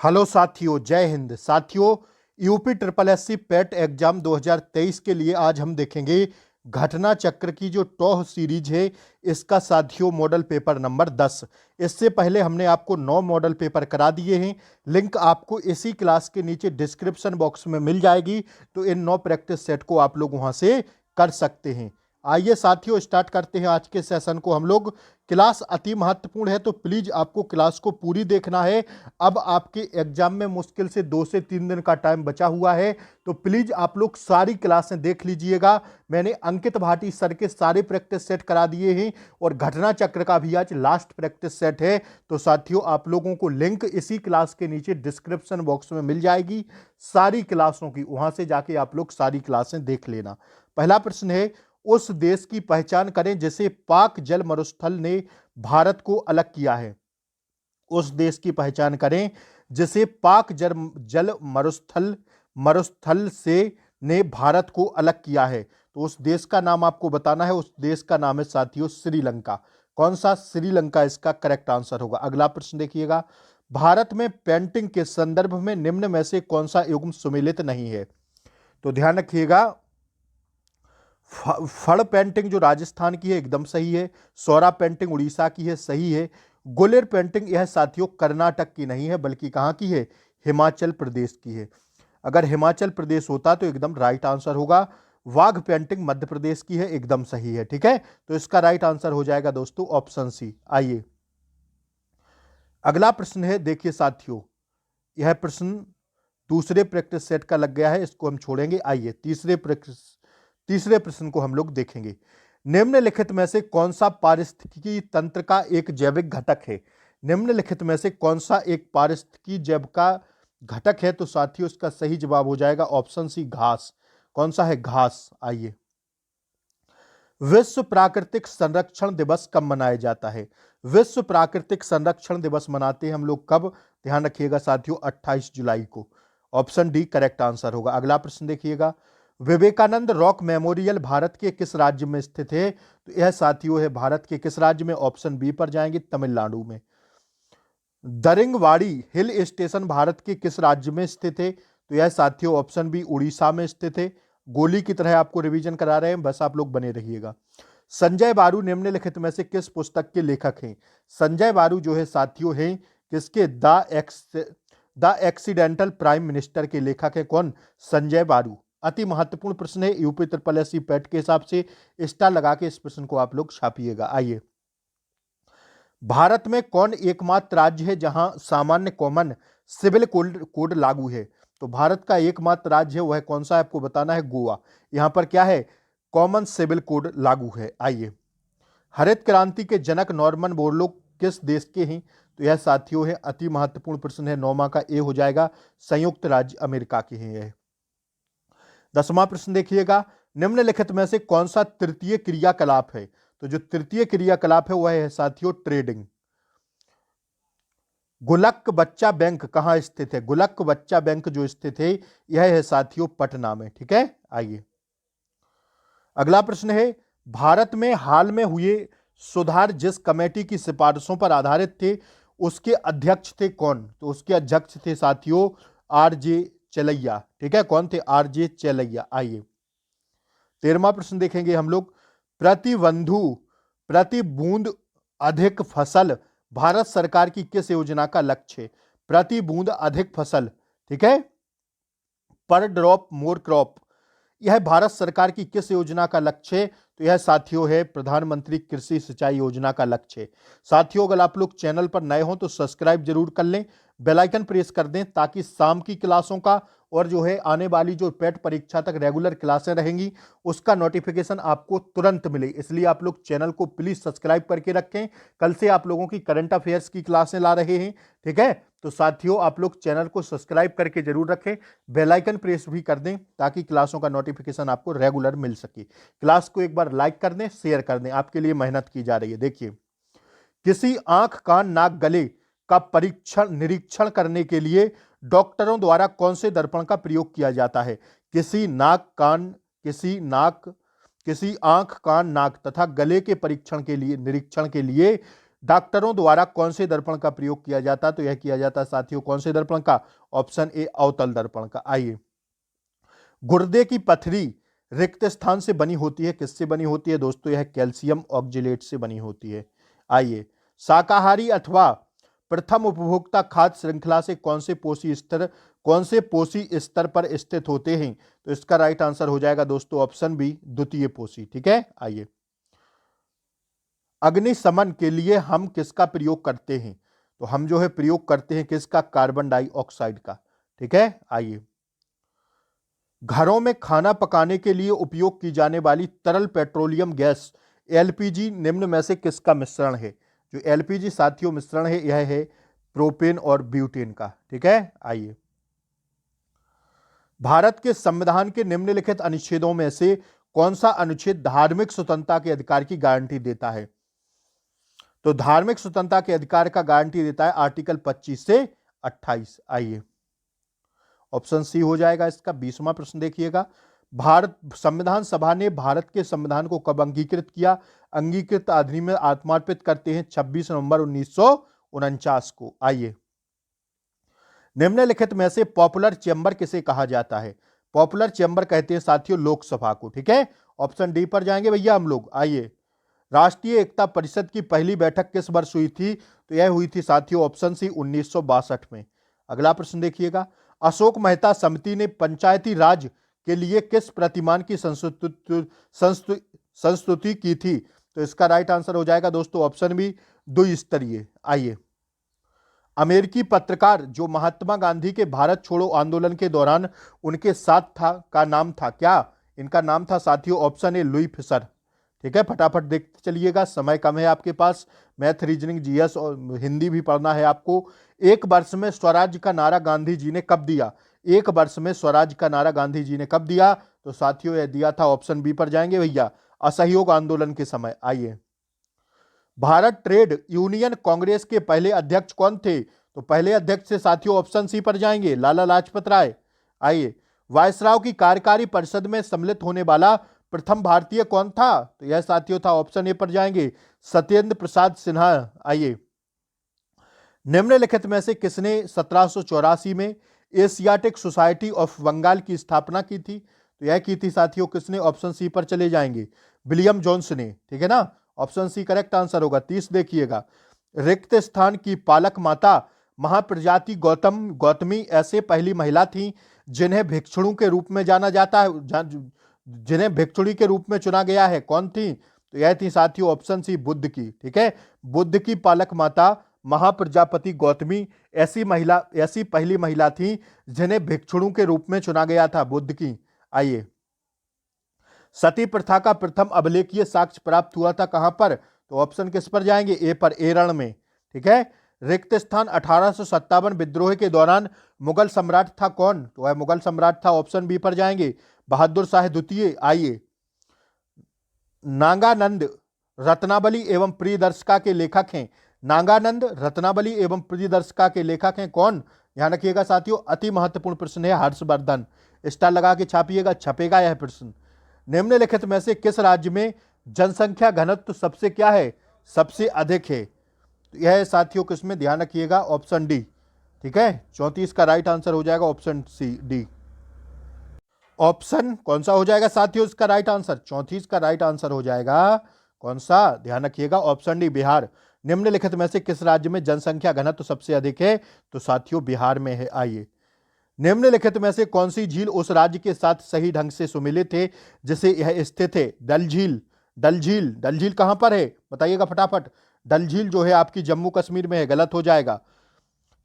Hello साथियों, जय हिंद। साथियों, यूपी ट्रिपल एससी पेट एग्जाम 2023 के लिए आज हम देखेंगे घटना चक्र की जो टॉह सीरीज है, इसका साथियों मॉडल पेपर नंबर 10। इससे पहले हमने आपको 9 मॉडल पेपर करा दिए हैं। लिंक आपको इसी क्लास के नीचे डिस्क्रिप्शन बॉक्स में मिल जाएगी, तो इन 9 प्रैक्टिस सेट को आप लोग वहां से कर सकते हैं। आइए साथियों, स्टार्ट करते हैं आज के सेशन को हम लोग। क्लास अति महत्वपूर्ण है, तो प्लीज आपको क्लास को पूरी देखना है। अब आपके एग्जाम में मुश्किल से 2 से 3 दिन का टाइम बचा हुआ है, तो प्लीज आप लोग सारी क्लासें देख लीजिएगा। मैंने अंकित भाटी सर के सारे प्रैक्टिस सेट करा दिए हैं और घटना चक्र का भी आज लास्ट प्रैक्टिस सेट है। तो साथियों, आप लोगों को लिंक इसी क्लास के नीचे डिस्क्रिप्शन बॉक्स में मिल जाएगी सारी क्लासों की, वहां से जाके आप लोग सारी क्लासें देख लेना। पहला प्रश्न है, उस देश की पहचान करें जिसे पाक जल मरुस्थल ने भारत को अलग किया है। उस देश की पहचान करें जिसे पाक जल मरुस्थल मरुस्थल से ने भारत को अलग किया है। तो उस देश का नाम आपको बताना है। उस देश का नाम है साथियों श्रीलंका। कौन सा? श्रीलंका इसका करेक्ट आंसर होगा। अगला प्रश्न देखिएगा, भारत में पेंटिंग के संदर्भ में निम्न में से कौन सा युग्म सुमेलित नहीं है? तो ध्यान रखिएगा, फड़ पेंटिंग जो राजस्थान की है एकदम सही है। सौरा पेंटिंग उड़ीसा की है, सही है। गुलेर पेंटिंग यह साथियों कर्नाटक की नहीं है, बल्कि कहां की है? हिमाचल प्रदेश की है। अगर हिमाचल प्रदेश होता तो एकदम राइट आंसर होगा। वाघ पेंटिंग मध्य प्रदेश की है, एकदम सही है। ठीक है, तो इसका राइट आंसर हो जाएगा दोस्तों ऑप्शन सी। आइए अगला प्रश्न है, देखिए साथियों, यह प्रश्न दूसरे प्रैक्टिस सेट का लग गया है, इसको हम छोड़ेंगे। आइए तीसरे प्रश्न को हम लोग देखेंगे। निम्नलिखित में से कौन सा पारिस्थितिकी तंत्र का एक जैविक घटक है? निम्नलिखित में से कौन सा एक पारिस्थितिकी जैव का घटक है? तो साथियों, इसका सही जवाब हो जाएगा ऑप्शन सी, घास। कौन सा है? घास। आइए, विश्व प्राकृतिक संरक्षण दिवस कब मनाया जाता है? विश्व प्राकृतिक संरक्षण दिवस मनाते हैं हम लोग कब? ध्यान रखिएगा साथियों, 28 जुलाई को। ऑप्शन डी करेक्ट आंसर होगा। अगला प्रश्न देखिएगा, विवेकानंद रॉक मेमोरियल भारत के किस राज्य में स्थित है? तो यह साथियों है भारत के किस राज्य में? ऑप्शन बी पर जाएंगे, तमिलनाडु में। दरिंगवाड़ी हिल स्टेशन भारत के किस राज्य में स्थित है? तो यह साथियों ऑप्शन बी उड़ीसा में स्थित है। गोली की तरह आपको रिवीजन करा रहे हैं, बस आप लोग बने रहिएगा। संजय बारू निम्नलिखित में से किस पुस्तक के लेखक हैं? संजय बारू जो है साथियों हैं किसके? द एक्सीडेंटल प्राइम मिनिस्टर के लेखक है। कौन? संजय बारू। अति महत्वपूर्ण प्रश्न है, यूपी ट्रिपल एससी पैट के हिसाब से स्टार लगा के इस प्रश्न को आप लोग छापिएगा। आइए, भारत में कौन एकमात्र राज्य है जहां सामान्य कॉमन सिविल कोड लागू है? तो भारत का एकमात्र राज्य है, वह कौन सा है आपको बताना है? गोवा। यहां पर क्या है? कॉमन सिविल कोड लागू है। आइए, हरित क्रांति के जनक नॉर्मन बोरलॉग किस देश के हैं? तो यह साथियों है अति महत्वपूर्ण प्रश्न है, 9 का ए हो जाएगा, संयुक्त राज्य अमेरिका के हैं यह। 10वां प्रश्न देखिएगा, निम्नलिखित में से कौन सा तृतीय क्रियाकलाप है? तो जो तृतीय क्रियाकलाप है वह है साथियों ट्रेडिंग। गुल्लक बच्चा बैंक कहां स्थित है? गुल्लक बच्चा बैंक जो स्थित है यह है साथियों पटना में। ठीक है, आइए अगला प्रश्न है, भारत में हाल में हुए सुधार जिस कमेटी की सिफारिशों पर आधारित थे उसके अध्यक्ष थे कौन? तो उसके अध्यक्ष थे साथियों आरजे चलैया। ठीक है, कौन थे? आरजे चलैया। आइए 13वां प्रश्न देखेंगे हम लोग, प्रति बूंद अधिक फसल भारत सरकार की किस योजना का लक्ष्य है? प्रति बूंद अधिक फसल, ठीक है, पर ड्रॉप मोर क्रॉप, यह भारत सरकार की किस योजना का लक्ष्य है? तो यह साथियों है प्रधानमंत्री कृषि सिंचाई योजना का लक्ष्य है। साथियों, अगर आप लोग चैनल पर नए हो तो सब्सक्राइब जरूर कर लें, बेल आइकन प्रेस कर दें, ताकि शाम की क्लासों का और जो है आने वाली जो पेट परीक्षा तक रेगुलर क्लासें रहेंगी उसका नोटिफिकेशन आपको तुरंत मिले। इसलिए आप लोग चैनल को प्लीज सब्सक्राइब करके रखें। कल से आप लोगों की करंट अफेयर्स की क्लासें ला रहे हैं। ठीक है, तो साथियों आप लोग चैनल को सब्सक्राइब करके जरूर रखें, बेल आइकन प्रेस भी कर दें, ताकि क्लासों का नोटिफिकेशन आपको रेगुलर मिल सके। क्लास को एक बार लाइक कर दें, शेयर कर दें, आपके लिए मेहनत की जा रही है। देखिए, किसी आंख कान नाक गले का निरीक्षण करने के लिए डॉक्टरों द्वारा कौन से दर्पण का प्रयोग किया जाता है? किसी आंख कान नाक तथा गले के निरीक्षण के लिए डॉक्टरों द्वारा कौन से दर्पण का प्रयोग किया जाता, तो यह किया जाता साथियों कौन से दर्पण का, ऑप्शन ए अवतल दर्पण का। आइए, गुर्दे की पथरी रिक्त स्थान से बनी होती है, किससे बनी होती है दोस्तों, यह कैल्शियम ऑक्जेलेट से बनी होती है। आइए, शाकाहारी अथवा प्रथम उपभोक्ता खाद्य श्रृंखला से कौन से पोषी स्तर पर स्थित होते हैं, तो इसका राइट आंसर हो जाएगा दोस्तों ऑप्शन बी द्वितीय पोषी। ठीक है, आइए, अग्निशमन के लिए हम किसका प्रयोग करते हैं, तो हम जो है प्रयोग करते हैं किसका, कार्बन डाइऑक्साइड का। ठीक है, आइए, घरों में खाना पकाने के लिए उपयोग की जाने वाली तरल पेट्रोलियम गैस एलपीजी निम्न में से किसका मिश्रण है, जो एलपीजी साथियों मिश्रण है यह है प्रोपेन और ब्यूटेन का। ठीक है, आइए, भारत के संविधान के निम्नलिखित अनुच्छेदों में से कौन सा अनुच्छेद धार्मिक स्वतंत्रता के अधिकार की गारंटी देता है, तो धार्मिक स्वतंत्रता के अधिकार का गारंटी देता है आर्टिकल 25 से 28। आइए, ऑप्शन सी हो जाएगा इसका 20वां प्रश्न देखिएगा, भारत संविधान सभा ने भारत के संविधान को कब अंगीकृत किया, अंगीकृत अधिनियम में आत्मार्पित करते हैं 26 नवंबर 1949 को। आइए, निम्नलिखित में से पॉपुलर चेंबर किसे कहा जाता है, पॉपुलर चेंबर कहते हैं साथियों लोकसभा को। ठीक है, ऑप्शन डी पर जाएंगे भैया हम लोग। आइए, राष्ट्रीय एकता परिषद की पहली बैठक किस वर्ष हुई थी, तो यह हुई थी साथियों ऑप्शन सी 1962 में। अगला प्रश्न देखिएगा, अशोक मेहता समिति ने पंचायती राज के लिए किस प्रतिमान की संस्तुति की थी, तो इसका राइट आंसर हो जाएगा दोस्तों ऑप्शन बी द्विस्तरीय। आइए, अमेरिकी पत्रकार जो महात्मा गांधी के भारत छोड़ो आंदोलन के दौरान उनके साथ था का नाम था क्या, इनका नाम था साथियों ऑप्शन ए लुई फिशर। ठीक है, फटाफट देखते चलिएगा, समय कम है आपके पास, मैथ, रीजनिंग, जीएस और हिंदी भी पढ़ना है आपको। एक वर्ष में स्वराज का नारा गांधी जी ने कब दिया, एक वर्ष में स्वराज का नारा गांधी जी ने कब दिया, तो साथियों यह दिया था ऑप्शन बी पर जाएंगे भैया असहयोग आंदोलन के समय। आइए, भारत ट्रेड यूनियन कांग्रेस के पहले अध्यक्ष कौन थे, तो पहले अध्यक्ष से साथियों ऑप्शन सी पर जाएंगे लाला लाजपत राय। आइए, वायसराय की कार्यकारी परिषद में सम्मिलित होने वाला प्रथम भारतीय कौन था, तो यह साथियों था ऑप्शन ए पर जाएंगे सत्येंद्र प्रसाद सिन्हा। आइए, निम्नलिखित में से किसने 1784 में एशियाटिक सोसाइटी ऑफ बंगाल की स्थापना की थी, तो यह की थी साथियों किसने, ऑप्शन सी पर चले जाएंगे विलियम जोन्स ने। ठीक है ना, ऑप्शन सी करेक्ट आंसर होगा। 30 देखिएगा, रिक्त स्थान की पालक माता महाप्रजाति गौतमी ऐसे पहली महिला थी जिन्हें भिक्षुणी के रूप में जाना जाता है, जिन्हें भिक्षुणी के रूप में चुना गया है, कौन थी, तो यह थी साथियों ऑप्शन सी बुद्ध की। ठीक है, बुद्ध की पालक माता महाप्रजापति गौतमी ऐसी पहली महिला थी जिन्हें भिक्षुणी के रूप में चुना गया था, बुद्ध की। आइए, सती प्रथा का प्रथम अभिलेखीय साक्ष्य प्राप्त हुआ था कहां पर, तो ऑप्शन किस पर जाएंगे, ए पर, एरण में। ठीक है, रिक्त स्थान 1857 विद्रोह के दौरान मुगल सम्राट था कौन, तो वह मुगल सम्राट था ऑप्शन बी पर जाएंगे बहादुर शाह द्वितीय। आइए, नागानंद रत्नावली एवं प्रियदर्शिका के लेखक हैं, नागानंद रत्नावली एवं प्रियदर्शिका के लेखक हैं कौन, ध्यान रखिएगा साथियों अति महत्वपूर्ण प्रश्न है, हर्षवर्धन। स्टार लगा के छापिएगा, छपेगा यह प्रश्न। निम्नलिखित में से किस राज्य में जनसंख्या घनत्व सबसे क्या है, सबसे अधिक है, तो यह साथियों किसमें, ध्यान रखिएगा ऑप्शन डी। ठीक है, 34 का राइट आंसर हो जाएगा ऑप्शन सी डी। ऑप्शन कौन सा हो जाएगा साथियों इसका राइट आंसर, 34 का राइट आंसर हो जाएगा कौन सा, ध्यान रखिएगा ऑप्शन डी बिहार। निम्नलिखित में से किस राज्य में जनसंख्या घनत्व सबसे अधिक है, तो साथियों बिहार में है। आइए, निम्नलिखित में से कौन सी झील उस राज्य के साथ सही ढंग से सुमिलित है जिसे यह स्थित है, डल झील। डल झील कहां पर है बताइएगा फटाफट, डल झील जो है आपकी जम्मू कश्मीर में है, गलत हो जाएगा।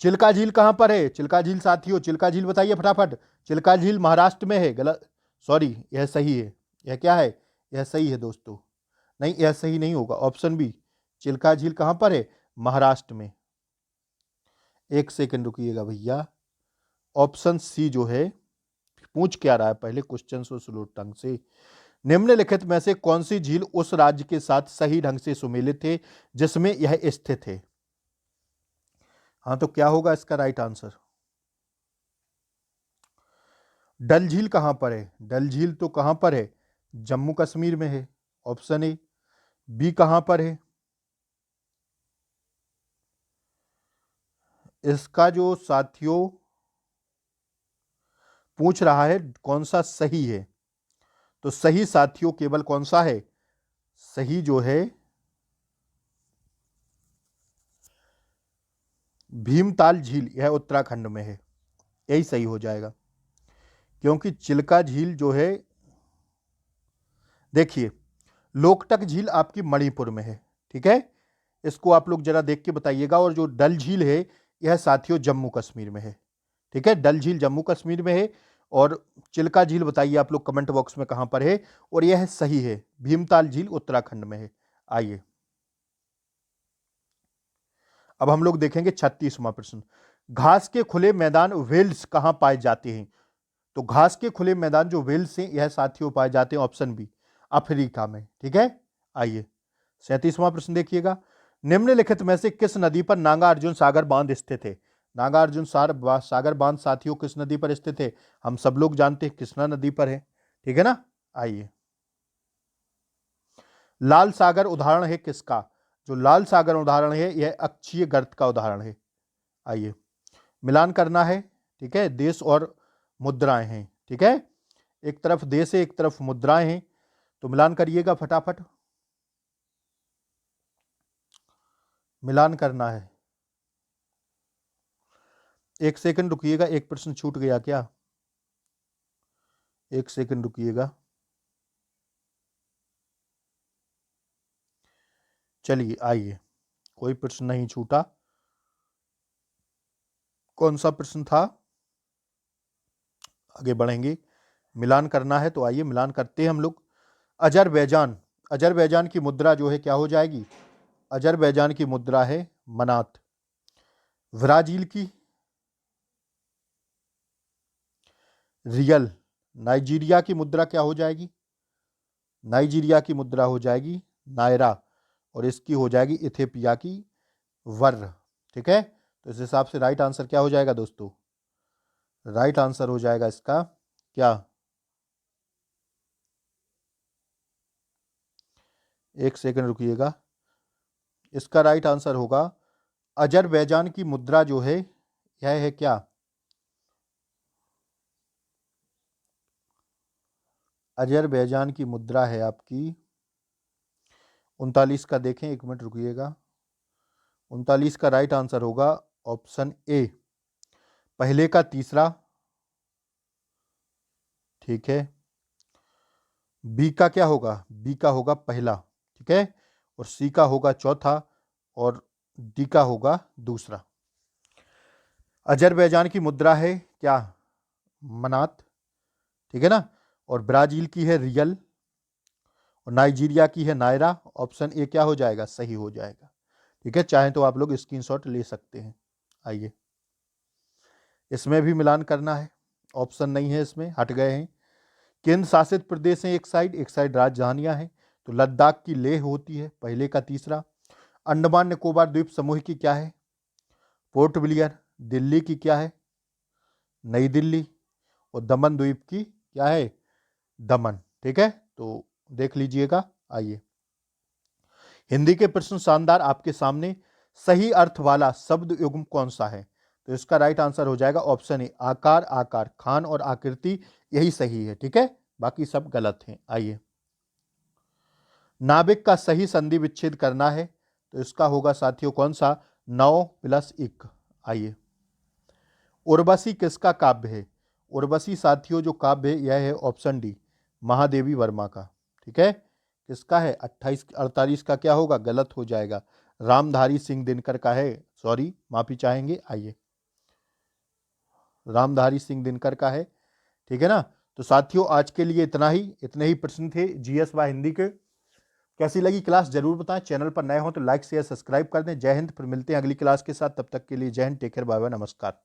चिल्का झील कहां पर है, चिल्का झील साथियों, चिल्का झील बताइए फटाफट, चिल्का झील महाराष्ट्र में है, गलत, सॉरी यह सही है, यह क्या है, यह सही है दोस्तों, नहीं यह सही नहीं होगा, ऑप्शन बी चिल्का झील कहां पर है, महाराष्ट्र में। एक सेकंड रुकिएगा भैया, ऑप्शन सी जो है पूछ क्या रहा है पहले क्वेश्चन को स्लो ढंग से, निम्नलिखित में से कौन सी झील उस राज्य के साथ सही ढंग से सुमेलित है जिसमें यह स्थित है, हाँ तो क्या होगा इसका राइट आंसर, डल झील कहां पर है, डल झील तो कहां पर है, जम्मू कश्मीर में है, ऑप्शन ए। बी कहां पर है, इसका जो साथियों पूछ रहा है कौन सा सही है, तो सही साथियों केवल कौन सा है, सही जो है भीमताल झील, यह उत्तराखंड में है, यही सही हो जाएगा। क्योंकि चिल्का झील जो है, देखिए लोकटक झील आपकी मणिपुर में है, ठीक है, इसको आप लोग जरा देख के बताइएगा। और जो डल झील है यह साथियों जम्मू कश्मीर में है, ठीक है, डल झील जम्मू कश्मीर में है। और चिल्का झील बताइए आप लोग कमेंट बॉक्स में कहां पर है, और यह सही है, भीमताल झील उत्तराखंड में है। आइए अब हम लोग देखेंगे 36वां प्रश्न, घास के खुले मैदान वेल्स कहां पाए जाते हैं। तो घास के खुले मैदान जो वेल्स हैं यह साथियों पाए जाते हैं ऑप्शन बी, अफ्रीका में, ठीक है। आइए 37वां प्रश्न देखिएगा, निम्नलिखित में से किस नदी पर नागार्जुन सागर बांध स्थित है। नागार्जुन सागर बांध साथियों किस नदी पर स्थित है, हम सब लोग जानते हैं कृष्णा नदी पर है, ठीक है ना। आइए लाल सागर उदाहरण है किसका, जो लाल सागर उदाहरण है यह अक्षीय गर्त का उदाहरण है। आइए मिलान करना है, ठीक है, देश और मुद्राएं हैं, ठीक है, एक तरफ देश है एक तरफ मुद्राएं हैं, तो मिलान करिएगा फटाफट, मिलान करना है। एक सेकंड रुकिएगा, एक प्रश्न छूट गया क्या, एक सेकंड रुकिएगा। चलिए आइए, कोई प्रश्न नहीं छूटा, कौन सा प्रश्न था, आगे बढ़ेंगे, मिलान करना है तो आइए मिलान करते हैं हम लोग। अजरबैजान, अजरबैजान की मुद्रा जो है क्या हो जाएगी, अजरबैजान की मुद्रा है मनात। ब्राजील की रियल। नाइजीरिया की मुद्रा क्या हो जाएगी, नाइजीरिया की मुद्रा हो जाएगी नायरा, और इसकी हो जाएगी इथियोपिया की वर्र, ठीक है। तो इस हिसाब से राइट आंसर क्या हो जाएगा दोस्तों, राइट आंसर हो जाएगा इसका क्या, एक सेकंड रुकिएगा, इसका राइट आंसर होगा अजरबैजान की मुद्रा जो है यह है क्या, अजरबैजान की मुद्रा है आपकी 39 का, देखें एक मिनट रुकिएगा, 39 का राइट आंसर होगा ऑप्शन ए, पहले का तीसरा, ठीक है, बी का क्या होगा, बी का होगा पहला, ठीक है, और सी का होगा चौथा, और डी का होगा दूसरा। अजरबैजान की मुद्रा है क्या, मनात, ठीक है ना, और ब्राजील की है रियल, और नाइजीरिया की है नायरा। ऑप्शन ए क्या हो जाएगा, सही हो जाएगा, ठीक है, चाहे तो आप लोग स्क्रीनशॉट ले सकते हैं। आइए इसमें भी मिलान करना है, ऑप्शन नहीं है इसमें, हट गए हैं। केंद्र शासित प्रदेश हैं एक साइड राजधानियां हैं, तो लद्दाख की लेह होती है पहले का तीसरा। अंडमान निकोबार द्वीप समूह की क्या है, पोर्ट ब्लियर। दिल्ली की क्या है, नई दिल्ली। और दमन द्वीप की क्या है, दमन, ठीक है, तो देख लीजिएगा। आइए हिंदी के प्रश्न शानदार आपके सामने, सही अर्थ वाला शब्द युग्म कौन सा है, तो इसका राइट आंसर हो जाएगा ऑप्शन ए, आकार, आकार, खान और आकृति, यही सही है, ठीक है, बाकी सब गलत हैं। आइए नाविक का सही संधि विच्छेद करना है, तो इसका होगा साथियों कौन सा, 9 + 1। आइए उर्वशी किसका काव्य है, उर्वशी साथियों जो काव्य है यह है ऑप्शन डी, महादेवी वर्मा का, ठीक है, किसका है, 28 48 का क्या होगा, गलत हो जाएगा, रामधारी सिंह दिनकर का है, सॉरी माफी चाहेंगे। आइए रामधारी सिंह दिनकर का है, ठीक है ना। तो साथियों आज के लिए इतने ही प्रश्न थे जीएस व हिंदी के। कैसी लगी क्लास जरूर बताएं, चैनल पर नए हो तो लाइक शेयर सब्सक्राइब कर दें। जय हिंद, फिर मिलते हैं अगली क्लास के साथ, तब तक के लिए Jai Hind, take care, bye bye, नमस्कार।